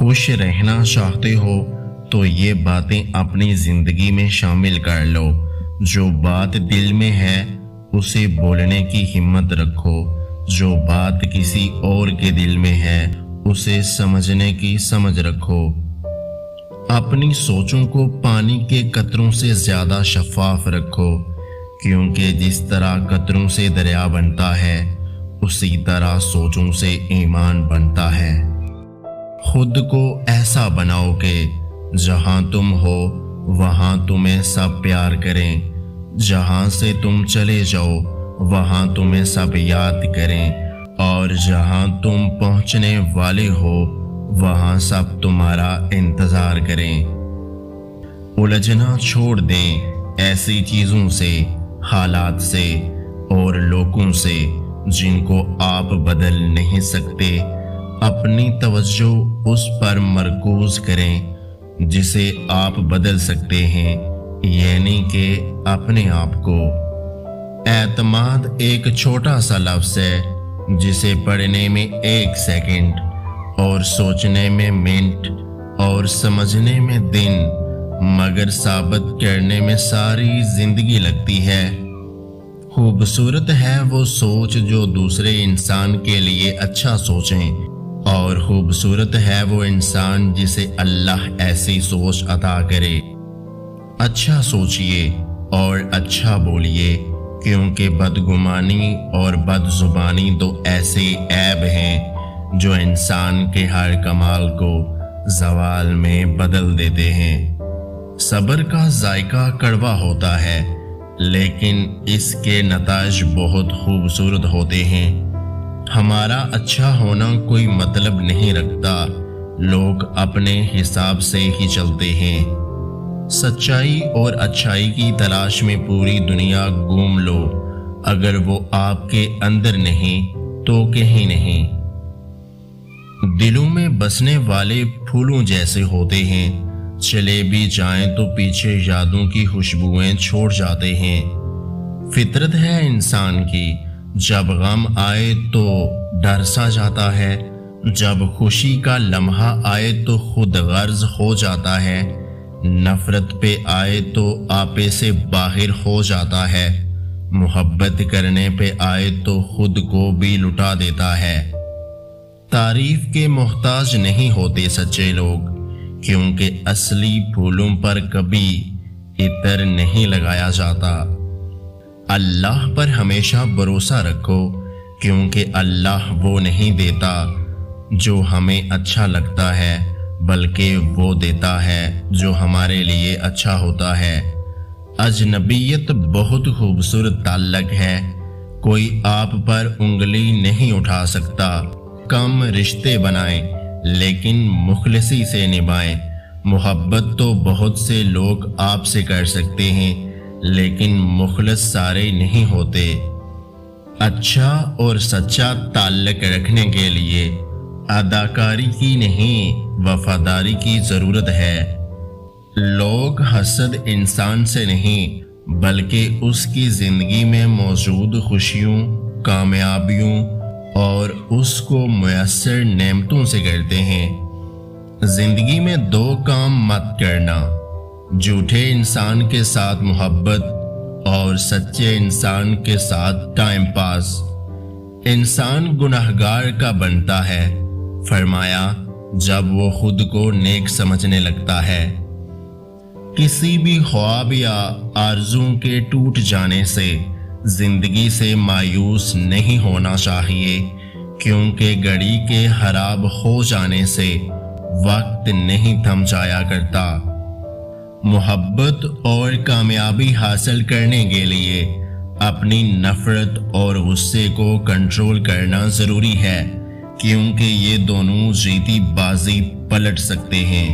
خوش رہنا چاہتے ہو تو یہ باتیں اپنی زندگی میں شامل کر لو۔ جو بات دل میں ہے اسے بولنے کی ہمت رکھو، جو بات کسی اور کے دل میں ہے اسے سمجھنے کی سمجھ رکھو۔ اپنی سوچوں کو پانی کے قطروں سے زیادہ شفاف رکھو، کیونکہ جس طرح قطروں سے دریا بنتا ہے اسی طرح سوچوں سے ایمان بنتا ہے۔ خود کو ایسا بناؤ کہ جہاں تم ہو وہاں تمہیں سب پیار کریں، جہاں سے تم چلے جاؤ وہاں تمہیں سب یاد کریں، اور جہاں تم پہنچنے والے ہو وہاں سب تمہارا انتظار کریں۔ الجھنا چھوڑ دیں ایسی چیزوں سے، حالات سے اور لوگوں سے جن کو آپ بدل نہیں سکتے۔ اپنی توجہ اس پر مرکوز کریں جسے آپ بدل سکتے ہیں، یعنی کہ اپنے آپ کو۔ اعتماد ایک چھوٹا سا لفظ ہے جسے پڑھنے میں 1 سیکنڈ اور سوچنے میں منٹ اور سمجھنے میں دن، مگر ثابت کرنے میں ساری زندگی لگتی ہے۔ خوبصورت ہے وہ سوچ جو دوسرے انسان کے لیے اچھا سوچیں، اور خوبصورت ہے وہ انسان جسے اللہ ایسی سوچ عطا کرے۔ اچھا سوچئے اور اچھا بولیے، کیونکہ بدگمانی اور بد زبانی 2 ایسے عیب ہیں جو انسان کے ہر کمال کو زوال میں بدل دیتے ہیں۔ صبر کا ذائقہ کڑوا ہوتا ہے، لیکن اس کے نتائج بہت خوبصورت ہوتے ہیں۔ ہمارا اچھا ہونا کوئی مطلب نہیں رکھتا، لوگ اپنے حساب سے ہی چلتے ہیں۔ سچائی اور اچھائی کی تلاش میں پوری دنیا گھوم لو، اگر وہ آپ کے اندر نہیں تو کہیں نہیں۔ دلوں میں بسنے والے پھولوں جیسے ہوتے ہیں، چلے بھی جائیں تو پیچھے یادوں کی خوشبوئیں چھوڑ جاتے ہیں۔ فطرت ہے انسان کی، جب غم آئے تو ڈر سا جاتا ہے، جب خوشی کا لمحہ آئے تو خود غرض ہو جاتا ہے، نفرت پہ آئے تو آپے سے باہر ہو جاتا ہے، محبت کرنے پہ آئے تو خود کو بھی لٹا دیتا ہے۔ تعریف کے محتاج نہیں ہوتے سچے لوگ، کیونکہ اصلی پھولوں پر کبھی عطر نہیں لگایا جاتا۔ اللہ پر ہمیشہ بھروسہ رکھو، کیونکہ اللہ وہ نہیں دیتا جو ہمیں اچھا لگتا ہے، بلکہ وہ دیتا ہے جو ہمارے لیے اچھا ہوتا ہے۔ اجنبیت بہت خوبصورت تعلق ہے، کوئی آپ پر انگلی نہیں اٹھا سکتا۔ کم رشتے بنائیں لیکن مخلصی سے نبھائیں۔ محبت تو بہت سے لوگ آپ سے کر سکتے ہیں، لیکن مخلص سارے نہیں ہوتے۔ اچھا اور سچا تعلق رکھنے کے لیے اداکاری کی نہیں وفاداری کی ضرورت ہے۔ لوگ حسد انسان سے نہیں بلکہ اس کی زندگی میں موجود خوشیوں، کامیابیوں اور اس کو میسر نعمتوں سے کرتے ہیں۔ زندگی میں 2 کام مت کرنا، جھوٹے انسان کے ساتھ محبت اور سچے انسان کے ساتھ ٹائم پاس۔ انسان گناہگار کا بنتا ہے، فرمایا، جب وہ خود کو نیک سمجھنے لگتا ہے۔ کسی بھی خواب یا آرزو کے ٹوٹ جانے سے زندگی سے مایوس نہیں ہونا چاہیے، کیونکہ گھڑی کے خراب ہو جانے سے وقت نہیں تھم جایا کرتا۔ محبت اور کامیابی حاصل کرنے کے لیے اپنی نفرت اور غصے کو کنٹرول کرنا ضروری ہے، کیونکہ یہ دونوں جیتی بازی پلٹ سکتے ہیں۔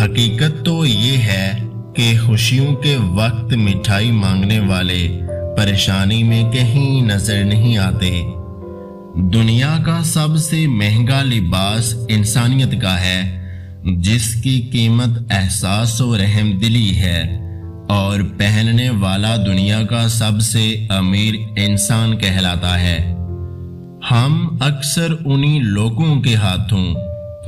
حقیقت تو یہ ہے کہ خوشیوں کے وقت مٹھائی مانگنے والے پریشانی میں کہیں نظر نہیں آتے۔ دنیا کا سب سے مہنگا لباس انسانیت کا ہے، جس کی قیمت احساس و رحم دلی ہے، اور پہننے والا دنیا کا سب سے امیر انسان کہلاتا ہے۔ ہم اکثر انہی لوگوں کے ہاتھوں